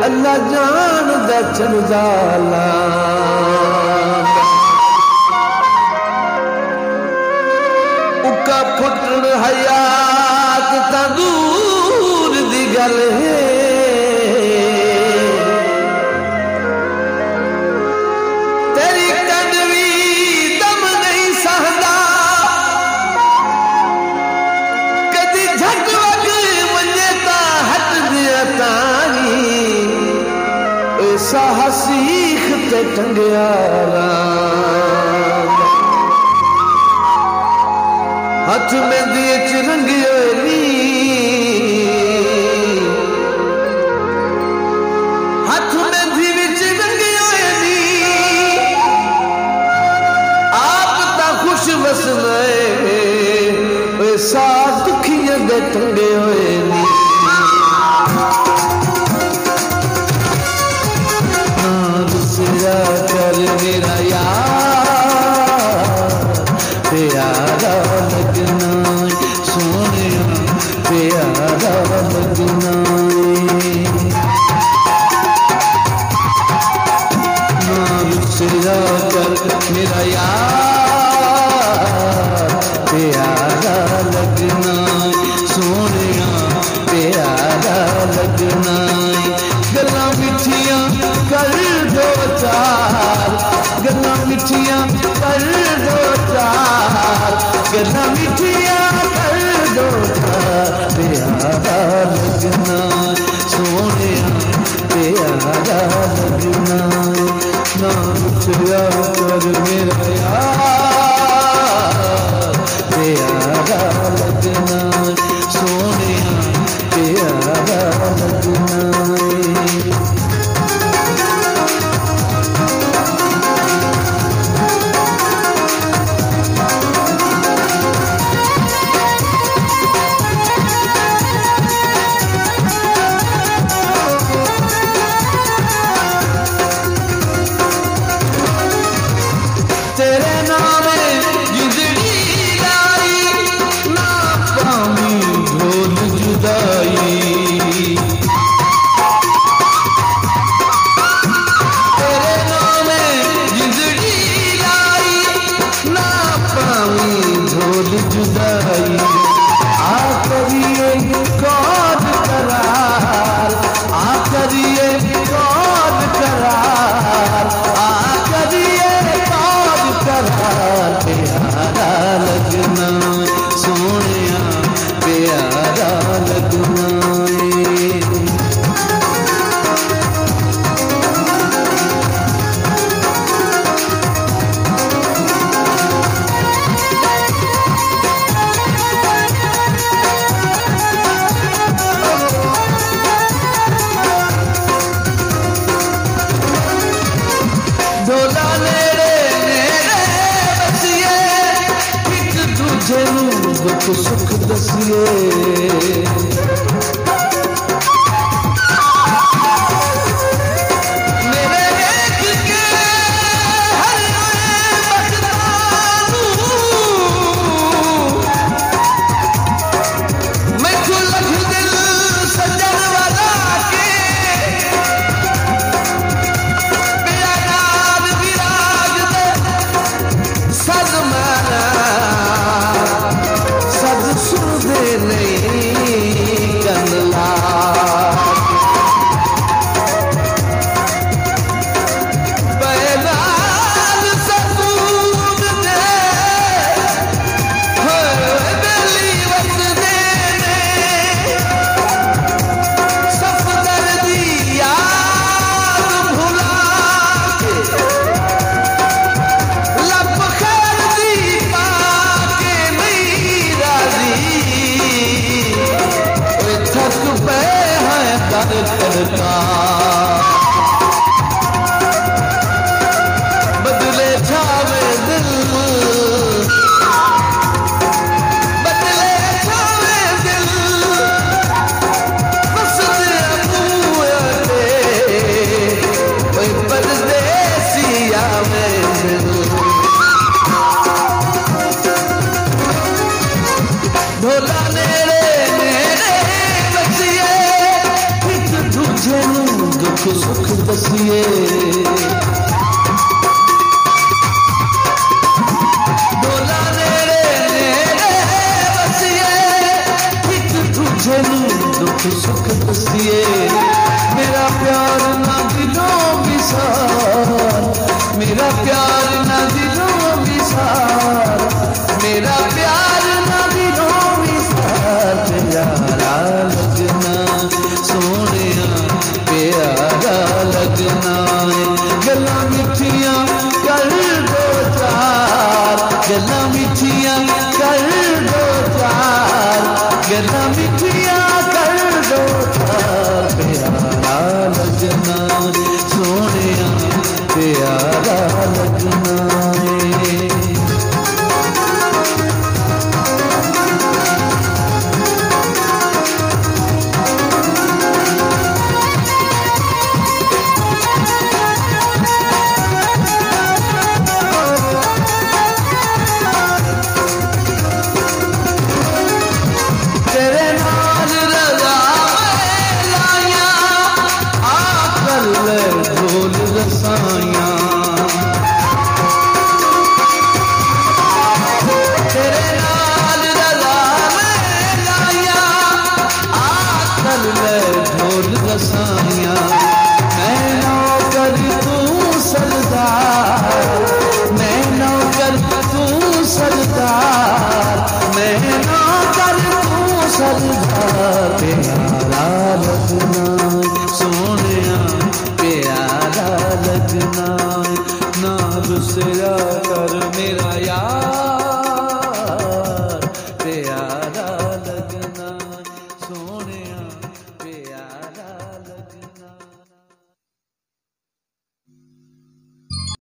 अल्लाह जान दा चंदाला उका फुटन हयात ता दूर दी गल है तेरी कदवी दम नहीं सहदा कदी झट वग वञे ता हट दिया तारी ऐसा हसीख ते टंगियारा हथ में दिए चिरंगियो नी हथ में दिए चिरंगियो नी आप ता खुश वसने ऐसा दुखिया दे टंगियो नी कर मेरा यार प्यारा लगना सोने प्यारा लगना रुसरा कर मेरा यार प्यारा लगना सोने प्यारा लगना गल्लां मिठियां कर दो चार गल्लां मिठियां कर दो चार गल्लां मिठियां कर दो चार प्यारा लगना सोने प्यारा लगना ना रुसरा कर मेरा यार प्यारा लगना सोने प्यारा लगना तेरे नाम जिंदगी लाई ना पामी ढोल जुदाई तेरे नाम जिंदगी लाई ना पामी ढोल जुदाई आ करिए कौन करार आ करिए कौन करार आ करिए प्यारा लगना सोने प्यारा लगना ढोला दुख सुख दसिए मेरे देख के हर मैं तो लख दिल सजन वाला के प्यारा विराज दे सद माना सुदे नहीं कनला बैलाल सकून दे दिली वस देने सफदर दी याद भुला के लब खैर दी पाके नहीं थक पे है कर करता बदले छावे दिल बदले छावे दिल बस कोई परदेसिया में दिल ढोला नेड़े नेड़े बचिए एक दूजे नूं किसे नू दुख सुख दसिए मेरा प्यार ना दिलों विसार मेरा प्यार ना दिलों विसार मेरा प्यार ना दिलों विसार प्यारा लगना सोने प्यारा लगना गल्लां मिठियां कर दो चार गल्लां मिठियां कर दो चार गल्लां मिठियां कर दो चार प्यारा लगना सोने प्यारा लगना मैं नौकर तू सरदार मैं नौकर तू सरदार मैं नौकर तू सरदार प्यारा लगना सोने प्यारा लगना ना रुसया कर मेरा